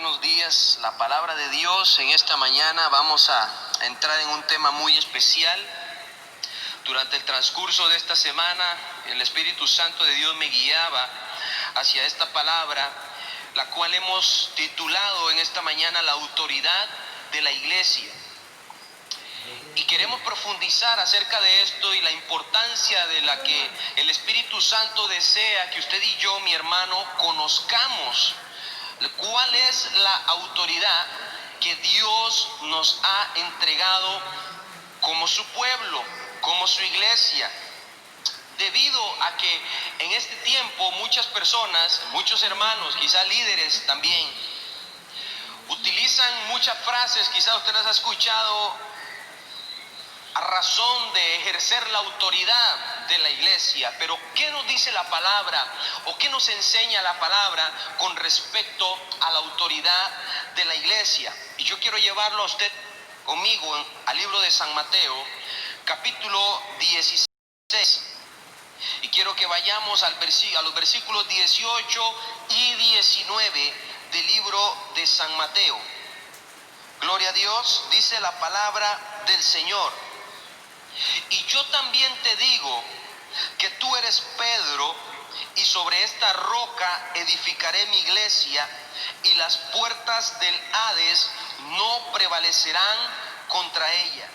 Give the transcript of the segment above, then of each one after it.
buenos días. La palabra de Dios en esta mañana vamos a entrar en un tema muy especial. Durante el transcurso de esta semana, el Espíritu Santo de Dios me guiaba hacia esta palabra, la cual hemos titulado en esta mañana la autoridad de la iglesia. Y queremos profundizar acerca de esto y la importancia de la que el Espíritu Santo desea que usted y yo, mi hermano, conozcamos. ¿Cuál es la autoridad que Dios nos ha entregado como su pueblo, como su iglesia? Debido a que en este tiempo muchas personas, muchos hermanos, quizás líderes también, utilizan muchas frases, quizás usted las ha escuchado, a razón de ejercer la autoridad de la iglesia. Pero ¿qué nos dice la palabra o qué nos enseña la palabra con respecto a la autoridad de la iglesia? Y yo quiero llevarlo a usted conmigo al libro de San Mateo, capítulo 16. Y quiero que vayamos a los versículos 18 y 19 del libro de San Mateo. Gloria a Dios, dice la palabra del Señor. Y yo también te digo que tú eres Pedro, y sobre esta roca edificaré mi iglesia, y las puertas del Hades no prevalecerán contra ella.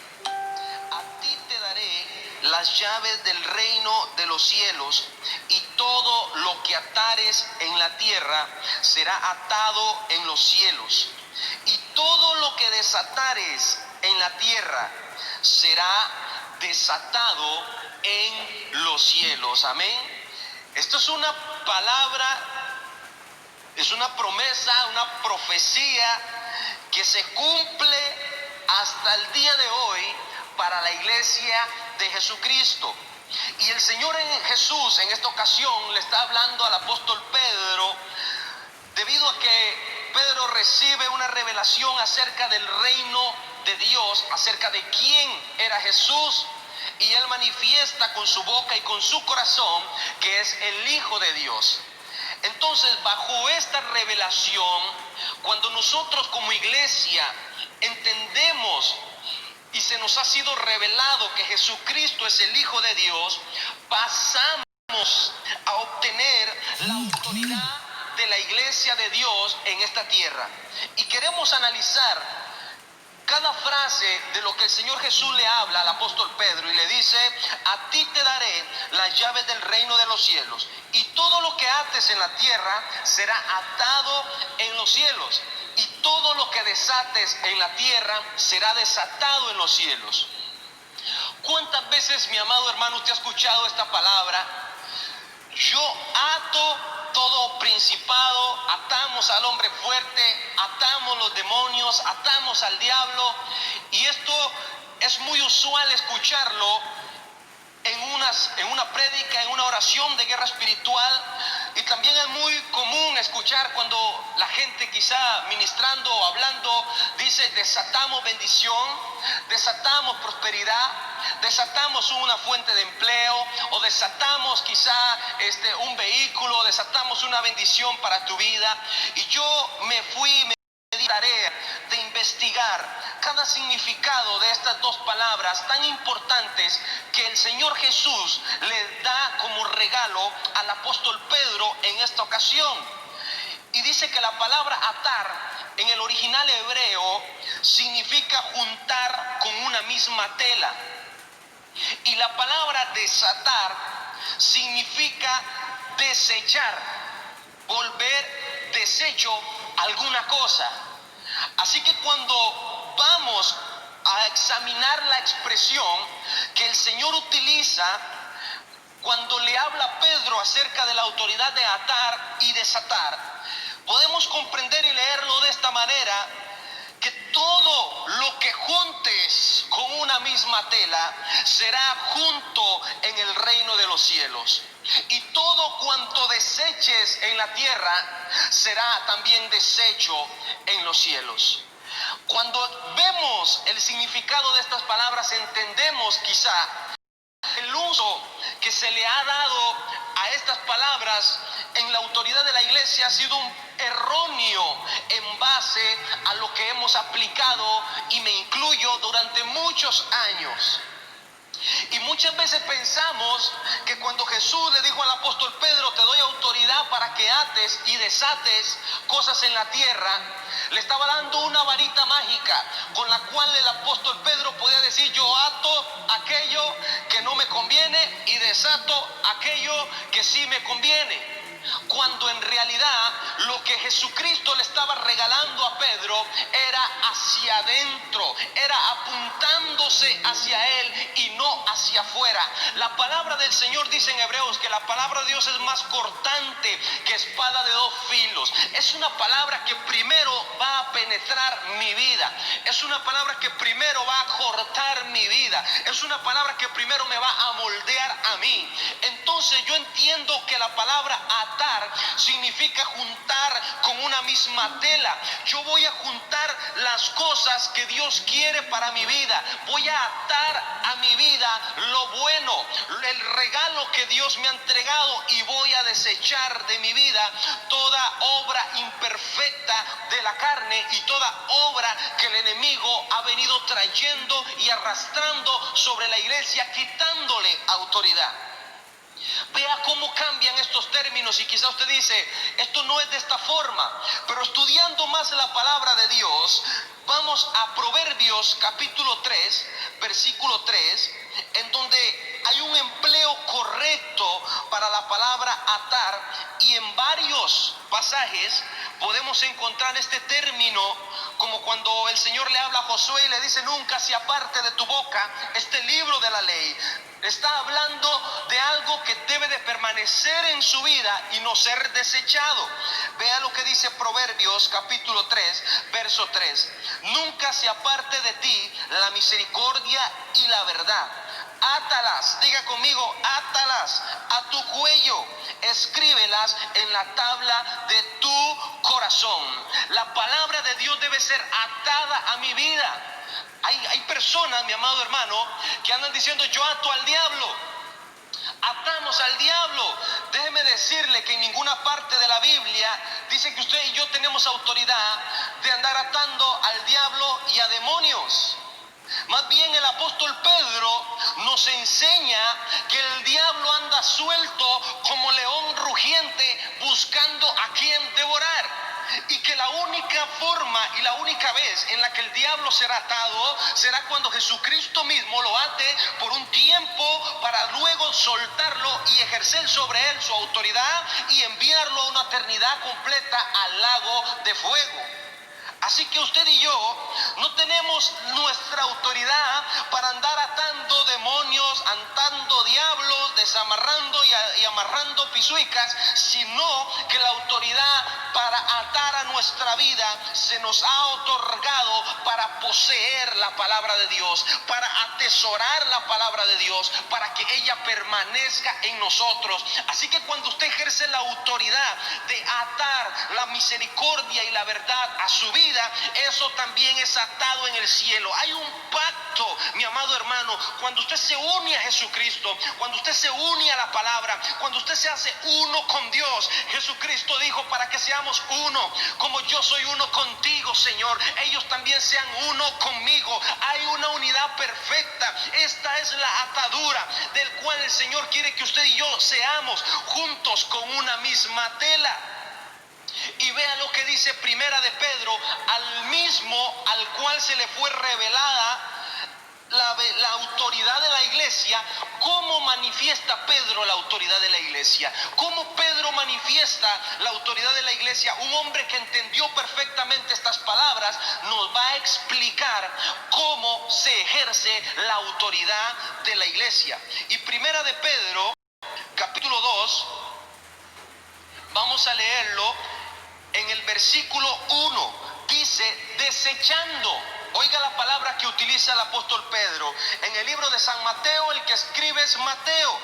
A ti te daré las llaves del reino de los cielos, y todo lo que atares en la tierra será atado en los cielos, y todo lo que desatares en la tierra será desatado en los cielos. Amén. Esto es una palabra, es una promesa, una profecía que se cumple hasta el día de hoy para la iglesia de Jesucristo. Y el Señor Jesús en esta ocasión le está hablando al apóstol Pedro, debido a que Pedro recibe una revelación acerca del reino de Dios, acerca de quién era Jesús, y él manifiesta con su boca y con su corazón que es el Hijo de Dios. Entonces, bajo esta revelación, cuando nosotros como iglesia entendemos y se nos ha sido revelado que Jesucristo es el Hijo de Dios, pasamos a obtener la autoridad de la iglesia de Dios en esta tierra. Y queremos analizar cada frase de lo que el Señor Jesús le habla al apóstol Pedro, y le dice: a ti te daré las llaves del reino de los cielos, y todo lo que ates en la tierra será atado en los cielos, y todo lo que desates en la tierra será desatado en los cielos. ¿Cuántas veces, mi amado hermano, usted ha escuchado esta palabra? Yo ato todo principado, atamos al hombre fuerte, atamos los demonios, atamos al diablo. Y esto es muy usual escucharlo en una prédica, en una oración de guerra espiritual. Y también es muy común escuchar cuando la gente, quizá ministrando o hablando, dice: desatamos bendición, desatamos prosperidad, desatamos una fuente de empleo, o desatamos quizá un vehículo, desatamos una bendición para tu vida. Y yo me di tarea de investigar cada significado de estas dos palabras tan importantes que el Señor Jesús le da como regalo al apóstol Pedro en esta ocasión. Y dice que la palabra atar en el original hebreo significa juntar con una misma tela, y la palabra desatar significa desechar, volver desecho alguna cosa. Así que cuando vamos a examinar la expresión que el Señor utiliza cuando le habla a Pedro acerca de la autoridad de atar y desatar, podemos comprender y leerlo de esta manera: que todo lo que juntes con una misma tela será junto en el reino de los cielos, y todo cuanto deseches en la tierra será también desecho en los cielos. Cuando vemos el significado de estas palabras, entendemos quizá el uso que se le ha dado a estas palabras en la autoridad de la iglesia ha sido un erróneo en base lo que hemos aplicado, y me incluyo, durante muchos años. Y muchas veces pensamos que cuando Jesús le dijo al apóstol Pedro, te doy autoridad para que ates y desates cosas en la tierra, le estaba dando una varita mágica con la cual el apóstol Pedro podía decir, yo ato aquello que no me conviene y desato aquello que sí me conviene. Cuando en realidad lo que Jesucristo le estaba regalando a Pedro era hacia adentro, era apuntándose hacia él y no hacia afuera. La palabra del Señor dice en Hebreos que la palabra de Dios es más cortante que espada de dos filos. Es una palabra que primero va a penetrar mi vida, es una palabra que primero va a cortar mi vida, es una palabra que primero me va a moldear a mí. Entonces yo entiendo que la palabra atar significa juntar con una misma tela. Yo voy a juntar las cosas que Dios quiere para mi vida. Voy a atar a mi vida lo bueno, el regalo que Dios me ha entregado, y voy a desechar de mi vida toda obra imperfecta de la carne y toda obra que el enemigo ha venido trayendo y arrastrando sobre la iglesia, quitándole autoridad. Vea cómo cambian estos términos, y quizá usted dice, esto no es de esta forma, pero estudiando más la palabra de Dios, vamos a Proverbios capítulo 3, versículo 3, en donde hay un empleo correcto para la palabra atar, y en varios pasajes podemos encontrar este término, como cuando el Señor le habla a Josué y le dice, nunca se aparte de tu boca este libro de la ley. Está hablando de algo que debe de permanecer en su vida y no ser desechado. Vea lo que dice Proverbios capítulo 3, verso 3. Nunca se aparte de ti la misericordia y la verdad. Átalas, diga conmigo, átalas a tu cuello, escríbelas en la tabla de tu corazón. La palabra de Dios debe ser atada a mi vida. Hay personas, mi amado hermano, que andan diciendo, yo ato al diablo. Atamos al diablo. Déjeme decirle que en ninguna parte de la Biblia dice que usted y yo tenemos autoridad de andar atando al diablo y a demonios. Más bien el apóstol Pedro nos enseña que el diablo anda suelto como león rugiente buscando a quien devorar. Y que la única forma y la única vez en la que el diablo será atado será cuando Jesucristo mismo lo ate por un tiempo, para luego soltarlo y ejercer sobre él su autoridad y enviarlo a una eternidad completa al lago de fuego. Así que usted y yo no tenemos nuestra autoridad para andar atando demonios, atando diablos, desamarrando y amarrando pisuicas, sino que la autoridad para atar a nuestra vida se nos ha otorgado para poseer la palabra de Dios, para atesorar la palabra de Dios, para que ella permanezca en nosotros. Así que cuando usted ejerce la autoridad de atar la misericordia y la verdad a su vida, eso también es atado en el cielo. Hay un pacto, mi amado hermano, cuando usted se une a Jesucristo, cuando usted se une a la palabra, cuando usted se hace uno con Dios. Jesucristo dijo, para que seamos uno, como yo soy uno contigo, Señor, ellos también sean uno conmigo. Hay una unidad perfecta. Esta es la atadura del cual el Señor quiere que usted y yo seamos juntos con una misma tela. Y vea lo que dice Primera de Pedro, al mismo al cual se le fue revelada la autoridad de la iglesia. ¿Cómo manifiesta Pedro la autoridad de la iglesia? ¿Cómo Pedro manifiesta la autoridad de la iglesia? Un hombre que entendió perfectamente estas palabras nos va a explicar cómo se ejerce la autoridad de la iglesia. Y Primera de Pedro, capítulo 2, vamos a leerlo en el versículo 1. Dice, desechando. Oiga la palabra que utiliza el apóstol Pedro. En el libro de San Mateo, el que escribe es Mateo.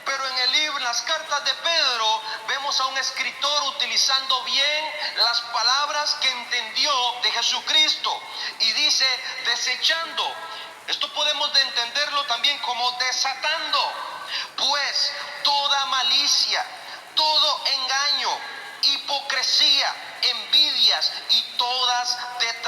Pero en el libro, en las cartas de Pedro, vemos a un escritor utilizando bien las palabras que entendió de Jesucristo. Y dice, desechando. Esto podemos de entenderlo también como desatando. Pues toda malicia, todo engaño, hipocresía, envidias y todas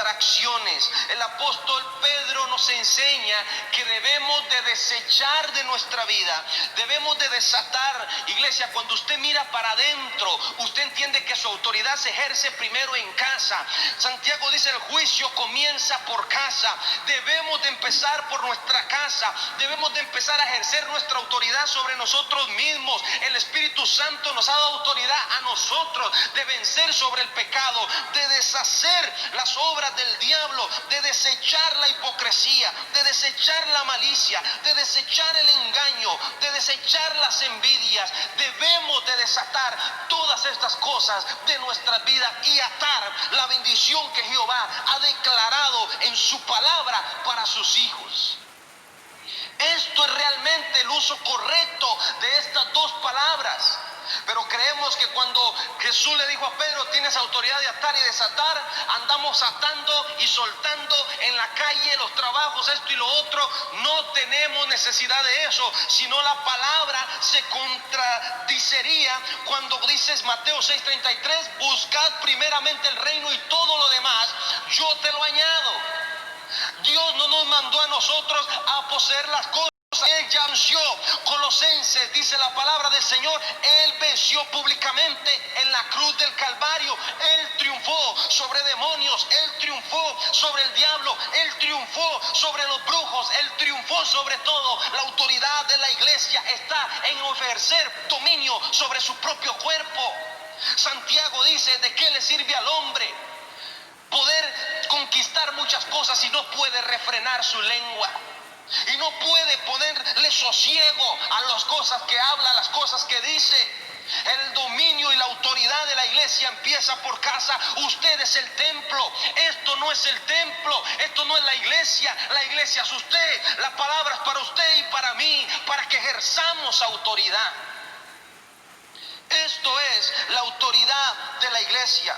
distracciones. El apóstol Pedro nos enseña que debemos de desechar de nuestra vida, debemos de desatar. Iglesia, cuando usted mira para adentro, usted entiende que su autoridad se ejerce primero en casa. Santiago dice: el juicio comienza por casa. Debemos de empezar por nuestra casa, debemos de empezar a ejercer nuestra autoridad sobre nosotros mismos. El Espíritu Santo nos ha dado autoridad a nosotros de vencer sobre el pecado, de deshacer las obras del diablo, de desechar la hipocresía, de desechar la malicia, de desechar el engaño, de desechar las envidias. Debemos de desatar todas estas cosas de nuestra vida y atar la bendición que Jehová ha declarado en su palabra para sus hijos. Esto es realmente el uso correcto de estas dos palabras. Pero creemos que cuando Jesús le dijo a Pedro: tienes autoridad de atar y desatar, andamos atando y soltando en la calle, los trabajos, esto y lo otro. No tenemos necesidad de eso, sino la palabra se contradicería cuando dices Mateo 6:33: buscad primeramente el reino y todo lo demás yo te lo añado. Dios no nos mandó a nosotros a poseer las cosas. Él ya venció. Colosenses dice la palabra del Señor: Él venció públicamente en la cruz del Calvario. Él triunfó sobre demonios, Él triunfó sobre el diablo, Él triunfó sobre los brujos, Él triunfó sobre todo. La autoridad de la iglesia está en ejercer dominio sobre su propio cuerpo. Santiago dice: ¿de qué le sirve al hombre poder conquistar muchas cosas si no puede refrenar su lengua? Y no puede ponerle sosiego a las cosas que habla, a las cosas que dice. El dominio y la autoridad de la iglesia empieza por casa. Usted es el templo. Esto no es el templo, esto no es la iglesia. La iglesia es usted. La palabra es para usted y para mí, para que ejerzamos autoridad. Esto es la autoridad de la iglesia.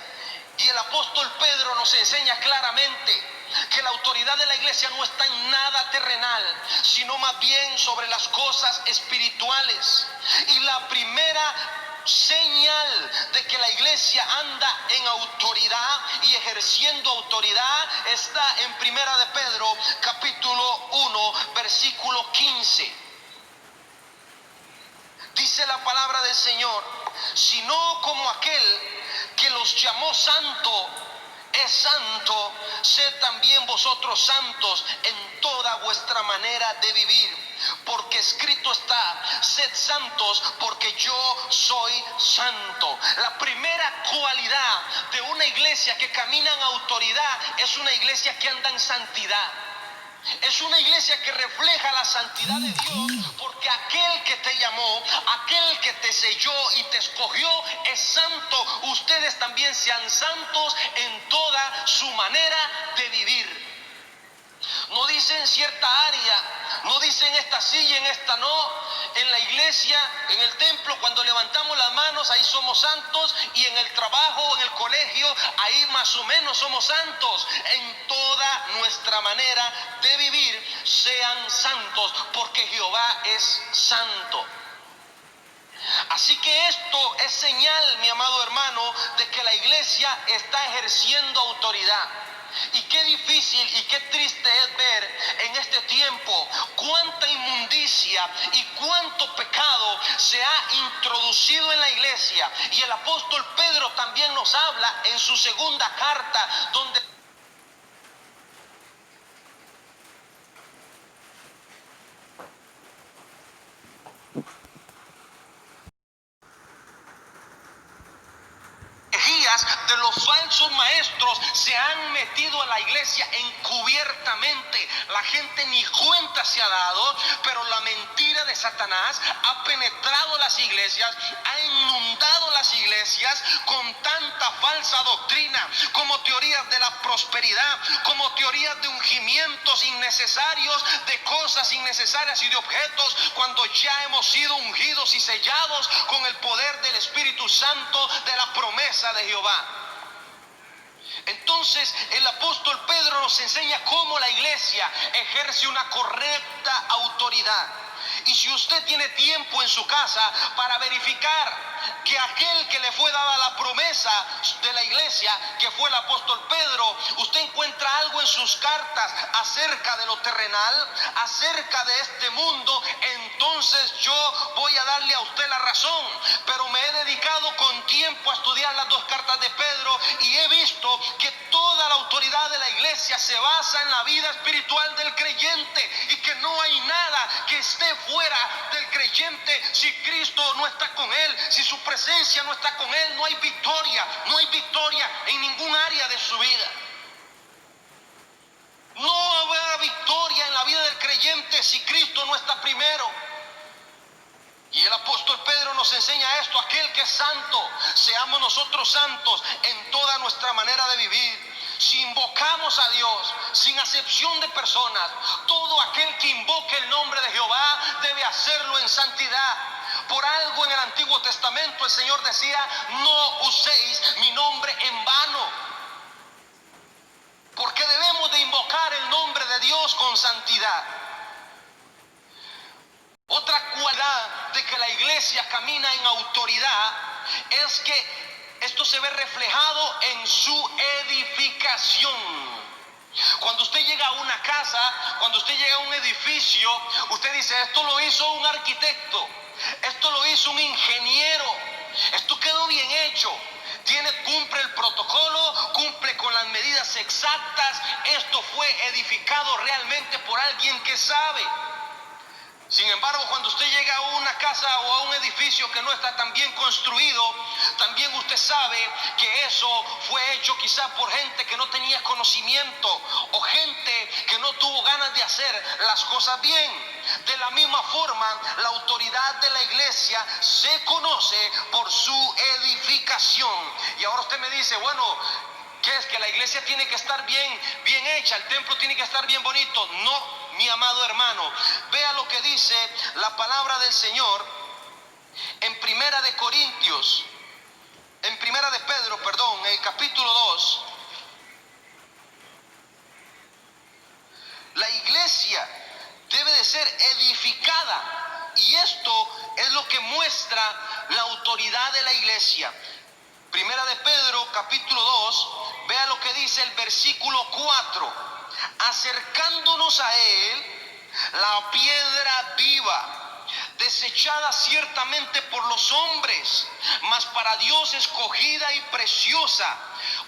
Y el apóstol Pedro nos enseña claramente que la autoridad de la iglesia no está en nada terrenal, sino más bien sobre las cosas espirituales. Y la primera señal de que la iglesia anda en autoridad y ejerciendo autoridad está en Primera de Pedro, capítulo 1, versículo 15. Dice la palabra del Señor: sino como aquel que los llamó santo es santo, sed también vosotros santos en toda vuestra manera de vivir. Porque escrito está: sed santos porque yo soy santo. La primera cualidad de una iglesia que camina en autoridad es una iglesia que anda en santidad. Es una iglesia que refleja la santidad de Dios, porque aquel que te llamó, aquel que te selló y te escogió es santo. Ustedes también sean santos en toda su manera de vivir. No dicen cierta área, no dicen esta sí y en esta no. En la iglesia, en el templo, cuando levantamos las manos, ahí somos santos. Y en el trabajo, en el colegio, ahí más o menos somos santos. En toda nuestra manera de vivir, sean santos, porque Jehová es santo. Así que esto es señal, mi amado hermano, de que la iglesia está ejerciendo autoridad. Y qué difícil y qué triste es ver en este tiempo cuánta inmundicia y cuánto pecado se ha introducido en la iglesia. Y el apóstol Pedro también nos habla en su segunda carta, donde de los falsos maestros se han metido a la iglesia encubiertamente. La gente ni cuenta se ha dado, pero la mentira de Satanás ha penetrado las iglesias, ha inundado las iglesias con tanta falsa doctrina, como teorías de la prosperidad, como teorías de ungimientos innecesarios, de cosas innecesarias y de objetos, cuando ya hemos sido ungidos y sellados con el poder del Espíritu Santo de la promesa de Jehová. Entonces el apóstol Pedro nos enseña cómo la iglesia ejerce una correcta autoridad. Y si usted tiene tiempo en su casa para verificar que aquel que le fue dada la promesa de la iglesia, que fue el apóstol Pedro, usted encuentra algo en sus cartas acerca de lo terrenal, acerca de este mundo, entonces yo voy a darle a usted la razón. Pero me he dedicado con tiempo a estudiar las dos cartas de Pedro y he visto que toda la autoridad de la iglesia se basa en la vida espiritual del creyente, y que no hay nada que esté fuera del creyente. Si Cristo no está con él, si su presencia no está con él, no hay victoria en ningún área de su vida. No habrá victoria en la vida del creyente si Cristo no está primero. Y el apóstol Pedro nos enseña esto: aquel que es santo, seamos nosotros santos en toda nuestra manera de vivir. Si invocamos a Dios, sin acepción de personas, todo aquel que invoque el nombre de Jehová debe hacerlo en santidad. Por algo en el Antiguo Testamento el Señor decía: no uséis mi nombre en vano. Porque debemos de invocar el nombre de Dios con santidad. Otra cualidad de que la iglesia camina en autoridad es que esto se ve reflejado en su edificación. Cuando usted llega a una casa, cuando usted llega a un edificio, usted dice: esto lo hizo un arquitecto, esto lo hizo un ingeniero, esto quedó bien hecho, cumple el protocolo, cumple con las medidas exactas, esto fue edificado realmente por alguien que sabe. Sin embargo, cuando usted llega a una casa o a un edificio que no está tan bien construido, también usted sabe que eso fue hecho quizás por gente que no tenía conocimiento, o gente que no tuvo ganas de hacer las cosas bien. De la misma forma, la autoridad de la iglesia se conoce por su edificación. Y ahora usted me dice: bueno, ¿qué es? ¿Que la iglesia tiene que estar bien hecha, el templo tiene que estar bien bonito? No, mi amado hermano. Vea lo que dice la palabra del Señor en Primera de Corintios, en Primera de Pedro, perdón, en el capítulo 2. La iglesia debe de ser edificada, y esto es lo que muestra la autoridad de la iglesia. Primera de Pedro, capítulo 2, vea lo que dice el versículo 4. Acercándonos a él, la piedra viva, desechada ciertamente por los hombres, mas para Dios escogida y preciosa.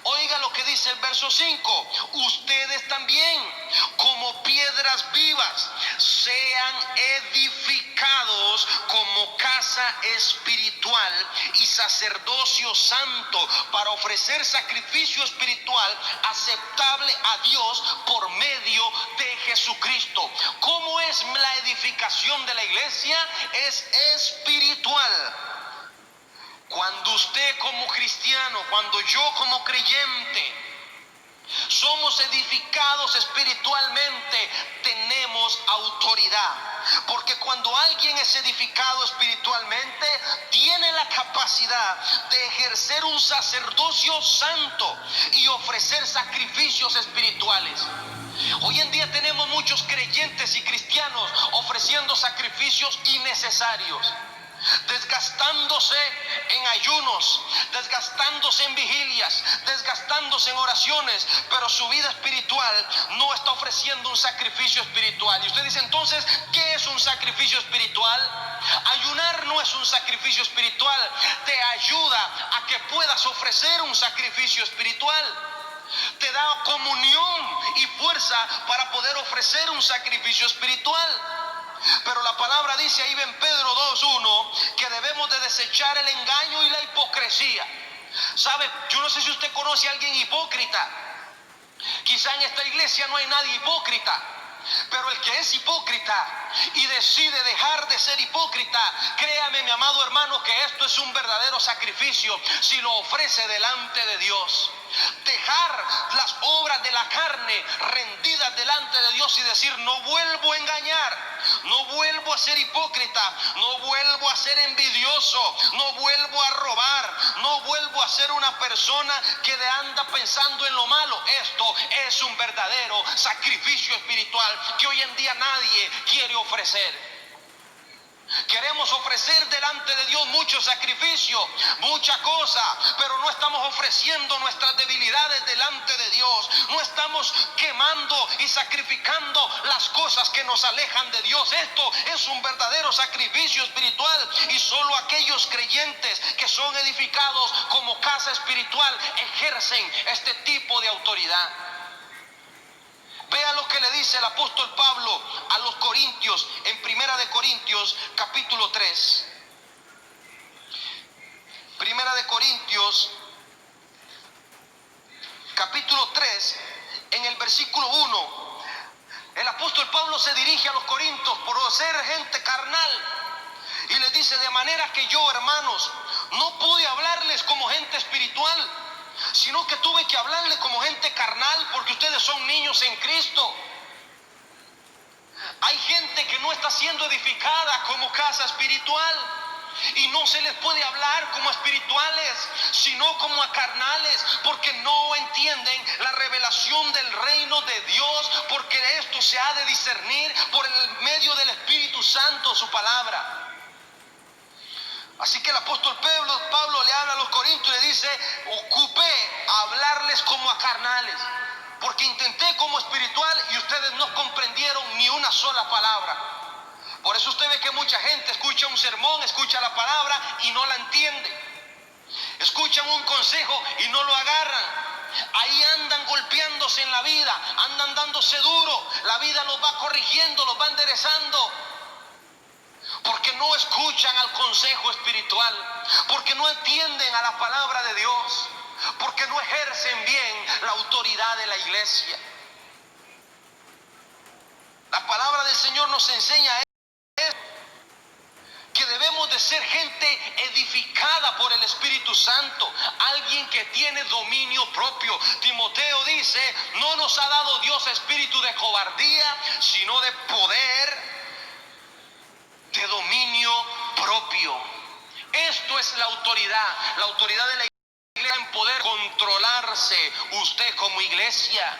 Oiga lo que dice el verso 5: ustedes también, como piedras vivas, sean edificados como casa espiritual y sacerdocio santo, para ofrecer sacrificio espiritual aceptable a Dios por medio de Jesucristo. ¿Cómo es la edificación de la iglesia? Es espiritual. Cuando usted como cristiano, cuando yo como creyente somos edificados espiritualmente, tenemos autoridad. Porque cuando alguien es edificado espiritualmente, tiene la capacidad de ejercer un sacerdocio santo y ofrecer sacrificios espirituales. Hoy en día tenemos muchos creyentes y cristianos ofreciendo sacrificios innecesarios, desgastándose en ayunos, desgastándose en vigilias, desgastándose en oraciones, pero su vida espiritual no está ofreciendo un sacrificio espiritual. Y usted dice: entonces, ¿qué es un sacrificio espiritual? Ayunar no es un sacrificio espiritual. Te ayuda a que puedas ofrecer un sacrificio espiritual. Te da comunión y fuerza para poder ofrecer un sacrificio espiritual. Pero la palabra dice ahí en Pedro 2:1 que debemos de desechar el engaño y la hipocresía. ¿Sabe? Yo no sé si usted conoce a alguien hipócrita. Quizá en esta iglesia no hay nadie hipócrita, pero el que es hipócrita y decide dejar de ser hipócrita, créame, mi amado hermano, que esto es un verdadero sacrificio si lo ofrece delante de Dios. Dejar las obras de la carne rendidas delante de Dios y decir: no vuelvo a engañar, no vuelvo a ser hipócrita, no vuelvo a ser envidioso, no vuelvo a robar, no vuelvo a ser una persona que anda pensando en lo malo. Esto es un verdadero sacrificio espiritual que hoy en día nadie quiere ofrecer. Queremos ofrecer delante de Dios mucho sacrificio, mucha cosa, pero no estamos ofreciendo nuestras debilidades delante de Dios. No estamos quemando y sacrificando las cosas que nos alejan de Dios. Esto es un verdadero sacrificio espiritual, y solo aquellos creyentes que son edificados como casa espiritual ejercen este tipo de autoridad. Vea lo que le dice el apóstol Pablo a los corintios en Primera de Corintios capítulo 3. Primera de Corintios capítulo 3, en el versículo 1. El apóstol Pablo se dirige a los corintios por ser gente carnal y les dice: de manera que yo, hermanos, no pude hablarles como gente espiritual, sino que tuve que hablarles como gente carnal, porque ustedes son niños en Cristo. Hay gente que no está siendo edificada como casa espiritual, y no se les puede hablar como espirituales, sino como a carnales, porque no entienden la revelación del reino de Dios, porque esto se ha de discernir por el medio del Espíritu Santo, su palabra. Así que el apóstol Pablo le habla a los corintios y le dice: ocupé a hablarles como a carnales, porque intenté como espiritual y ustedes no comprendieron ni una sola palabra. Por eso usted ve que mucha gente escucha un sermón, escucha la palabra y no la entiende. Escuchan un consejo y no lo agarran. Ahí andan golpeándose en la vida, andan dándose duro. La vida los va corrigiendo, los va enderezando, porque no escuchan al consejo espiritual, porque no entienden a la palabra de Dios, porque no ejercen bien la autoridad de la iglesia. La palabra del Señor nos enseña que debemos de ser gente edificada por el Espíritu Santo, alguien que tiene dominio propio. Timoteo dice: no nos ha dado Dios espíritu de cobardía, sino de poder, de dominio propio. Esto es la autoridad de la iglesia, en poder controlarse usted como iglesia,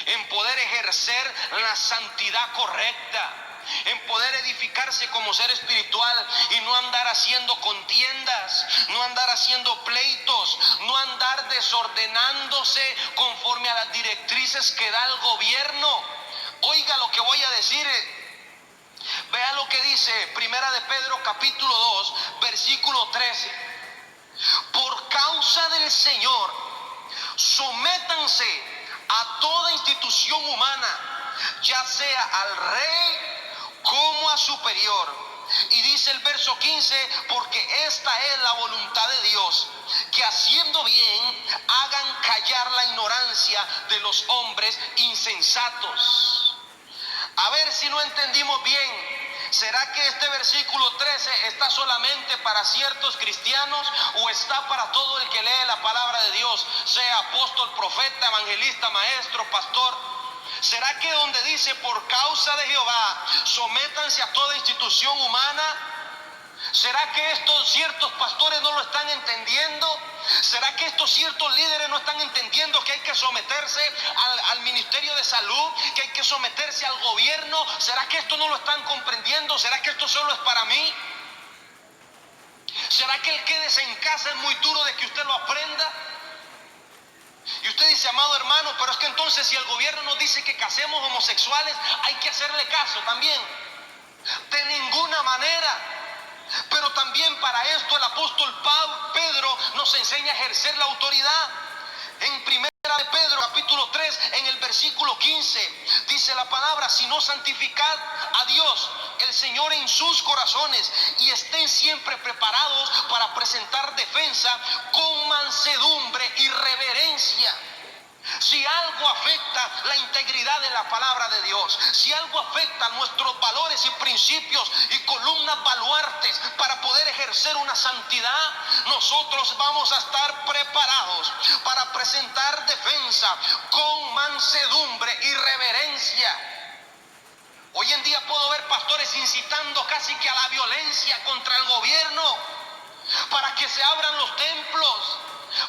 en poder ejercer la santidad correcta, en poder edificarse como ser espiritual y no andar haciendo contiendas, no andar haciendo pleitos, no andar desordenándose conforme a las directrices que da el gobierno. Oiga lo que voy a decir. Vea lo que dice Primera de Pedro capítulo 2 versículo 13. Por causa del Señor, sométanse a toda institución humana, ya sea al rey como a superior. Y dice el verso 15: porque esta es la voluntad de Dios, que haciendo bien hagan callar la ignorancia de los hombres insensatos. A ver si no entendimos bien. ¿Será que este versículo 13 está solamente para ciertos cristianos, o está para todo el que lee la palabra de Dios, sea apóstol, profeta, evangelista, maestro, pastor? ¿Será que donde dice por causa de Jehová, sométanse a toda institución humana, será que estos ciertos pastores no lo están entendiendo? ¿Será que estos ciertos líderes no están entendiendo que hay que someterse al ministerio de salud, que hay que someterse al gobierno? ¿Será que esto no lo están comprendiendo? ¿Será que esto solo es para mí? ¿Será que el quédese en casa es muy duro de que usted lo aprenda? Y usted dice: amado hermano, pero es que entonces si el gobierno nos dice que casemos homosexuales, hay que hacerle caso también. De ninguna manera. Pero también para esto el apóstol Pedro nos enseña a ejercer la autoridad. En Primera de Pedro capítulo 3, en el versículo 15, dice la palabra: si no, santificad a Dios el Señor en sus corazones, y estén siempre preparados para presentar defensa con mansedumbre y reverencia. Si algo afecta la integridad de la palabra de Dios, si algo afecta nuestros valores y principios y columnas baluartes para poder ejercer una santidad, nosotros vamos a estar preparados para presentar defensa con mansedumbre y reverencia. Hoy en día puedo ver pastores incitando casi que a la violencia contra el gobierno para que se abran los templos.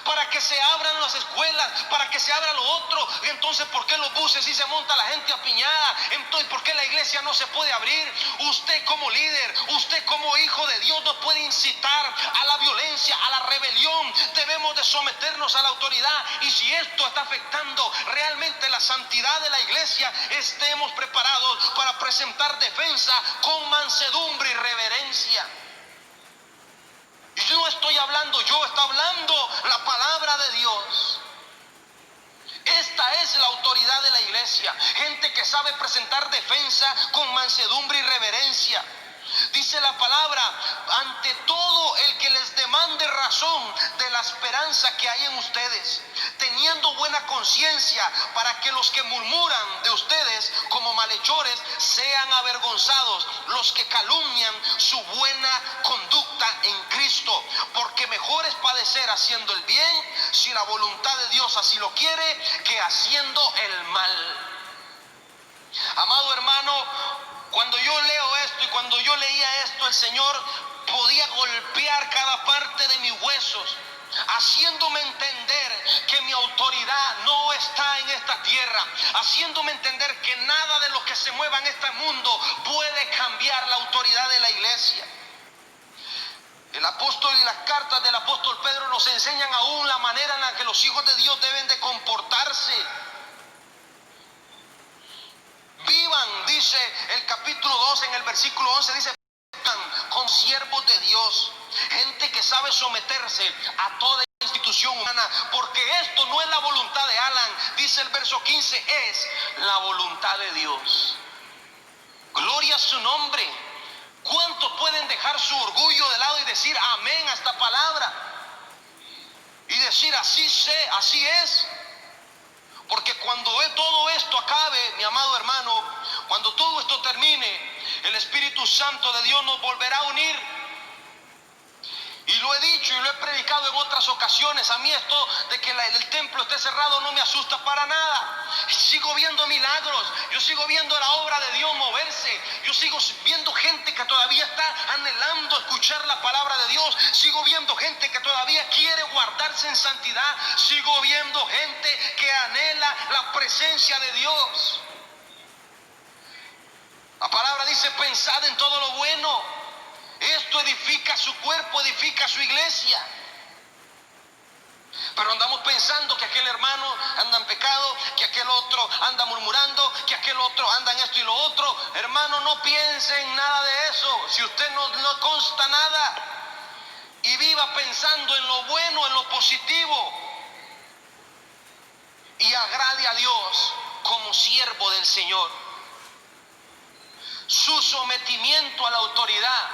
para que se abran las escuelas, para que se abra lo otro. Y entonces, ¿por qué los buses sí se monta la gente apiñada? Entonces, ¿por qué la iglesia no se puede abrir? Usted como líder, usted como hijo de Dios no puede incitar a la violencia, a la rebelión. Debemos de someternos a la autoridad, y si esto está afectando realmente la santidad de la iglesia, estemos preparados para presentar defensa con mansedumbre y reverencia. Y yo no estoy hablando yo, está hablando la palabra de Dios. Esta es la autoridad de la iglesia, gente que sabe presentar defensa con mansedumbre y reverencia. Dice la palabra: ante todo el que les demande razón de la esperanza que hay en ustedes, teniendo buena conciencia, para que los que murmuran de ustedes como malhechores sean avergonzados los que calumnian su buena conducta en Cristo. Porque mejor es padecer haciendo el bien, si la voluntad de Dios así lo quiere, que haciendo el mal. Amado hermano, cuando yo leo esto y cuando yo leía esto, el Señor podía golpear cada parte de mis huesos, haciéndome entender que mi autoridad no está en esta tierra, haciéndome entender que nada de lo que se mueva en este mundo puede cambiar la autoridad de la iglesia. El apóstol y las cartas del apóstol Pedro nos enseñan aún la manera en la que los hijos de Dios deben de comportarse. Vivan, dice el capítulo 2 en el versículo 11, dice: vivan como siervos de Dios, gente que sabe someterse a toda institución humana, porque esto no es la voluntad de Alan. Dice el verso 15, es la voluntad de Dios. Gloria a su nombre. ¿Cuántos pueden dejar su orgullo de lado y decir amén a esta palabra? Y decir así sé, así es. Porque cuando todo esto acabe, mi amado hermano, cuando todo esto termine, el Espíritu Santo de Dios nos volverá a unir. Y lo he dicho y lo he predicado en otras ocasiones. A mí esto de que el templo esté cerrado no me asusta para nada. Sigo viendo milagros, yo sigo viendo la obra de Dios moverse, yo sigo viendo gente que todavía está anhelando escuchar la palabra de Dios, sigo viendo gente que todavía quiere guardarse en santidad, sigo viendo gente que anhela la presencia de Dios. La palabra dice: pensad en todo lo bueno. Esto edifica su cuerpo, edifica su iglesia. Pero andamos pensando que aquel hermano anda en pecado, que aquel otro anda murmurando, que aquel otro anda en esto y lo otro. Hermano, no piense en nada de eso. Si usted no consta nada, y viva pensando en lo bueno, en lo positivo, y agrade a Dios como siervo del Señor. Su sometimiento a la autoridad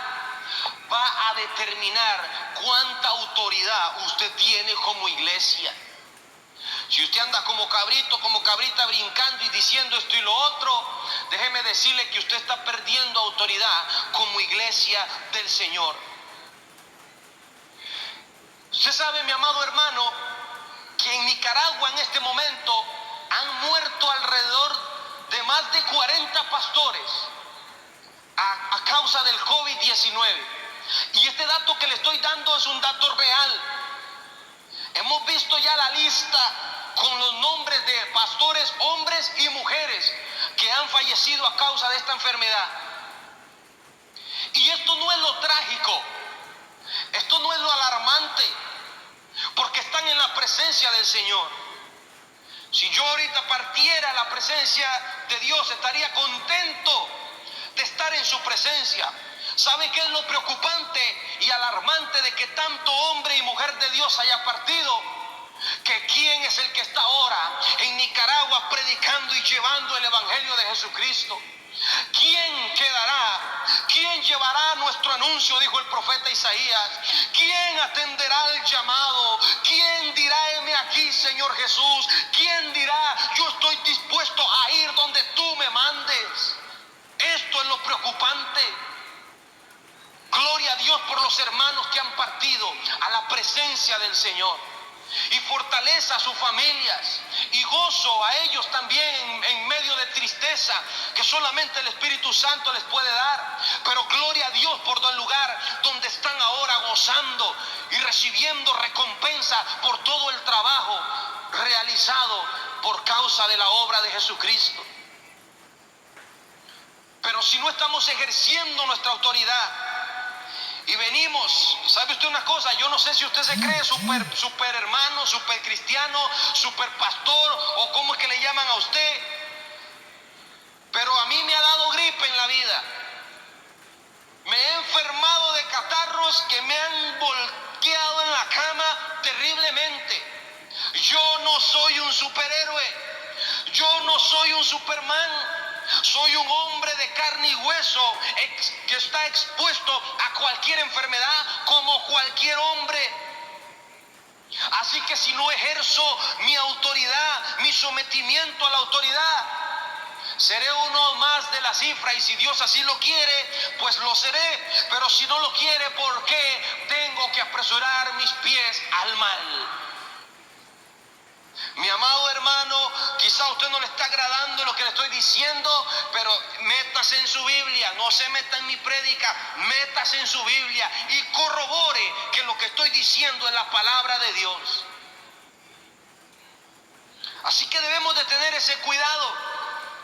va a determinar cuánta autoridad usted tiene como iglesia. Si usted anda como cabrito, como cabrita, brincando y diciendo esto y lo otro, déjeme decirle que usted está perdiendo autoridad como iglesia del Señor. Usted sabe, mi amado hermano, que en Nicaragua en este momento han muerto alrededor de más de 40 pastores a causa del COVID-19. Y este dato que le estoy dando es un dato real. Hemos visto ya la lista con los nombres de pastores, hombres y mujeres, que han fallecido a causa de esta enfermedad. Y esto no es lo trágico, esto no es lo alarmante, porque están en la presencia del Señor. Si yo ahorita partiera a la presencia de Dios, estaría contento de estar en su presencia. ¿Sabe qué es lo preocupante y alarmante de que tanto hombre y mujer de Dios haya partido? Que quién es el que está ahora en Nicaragua predicando y llevando el evangelio de Jesucristo. ¿Quién quedará? ¿Quién llevará nuestro anuncio? Dijo el profeta Isaías. ¿Quién atenderá el llamado? ¿Quién dirá: heme aquí, Señor Jesús? ¿Quién dirá: yo estoy dispuesto a ir donde tú me mandes? Esto es lo preocupante. Gloria a Dios por los hermanos que han partido a la presencia del Señor, y fortaleza a sus familias, y gozo a ellos también en medio de tristeza que solamente el Espíritu Santo les puede dar. Pero gloria a Dios por el lugar donde están ahora gozando. y recibiendo recompensa por todo el trabajo realizado por causa de la obra de Jesucristo. Pero si no estamos ejerciendo nuestra autoridad y venimos, ¿sabe usted una cosa? Yo no sé si usted se cree super hermano, super cristiano, super pastor o cómo es que le llaman a usted, pero a mí me ha dado gripe en la vida. Me he enfermado de catarros que me han volteado en la cama terriblemente. Yo no soy un superhéroe, yo no soy un Superman. Soy un hombre de carne y hueso que está expuesto a cualquier enfermedad como cualquier hombre. Así que si no ejerzo mi autoridad, mi sometimiento a la autoridad, seré uno más de la cifra, y si Dios así lo quiere, pues lo seré. Pero si no lo quiere, ¿por qué tengo que apresurar mis pies al mal? Mi amado hermano, quizá a usted no le está agradando lo que le estoy diciendo, pero métase en su Biblia, no se meta en mi prédica, métase en su Biblia y corrobore que lo que estoy diciendo es la palabra de Dios. Así que debemos de tener ese cuidado,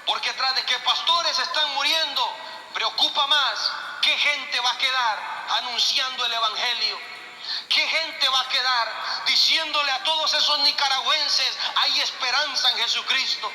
porque tras de que pastores están muriendo, preocupa más qué gente va a quedar anunciando el evangelio. ¿Qué gente va a quedar diciéndole a todos esos nicaragüenses hay esperanza en Jesucristo?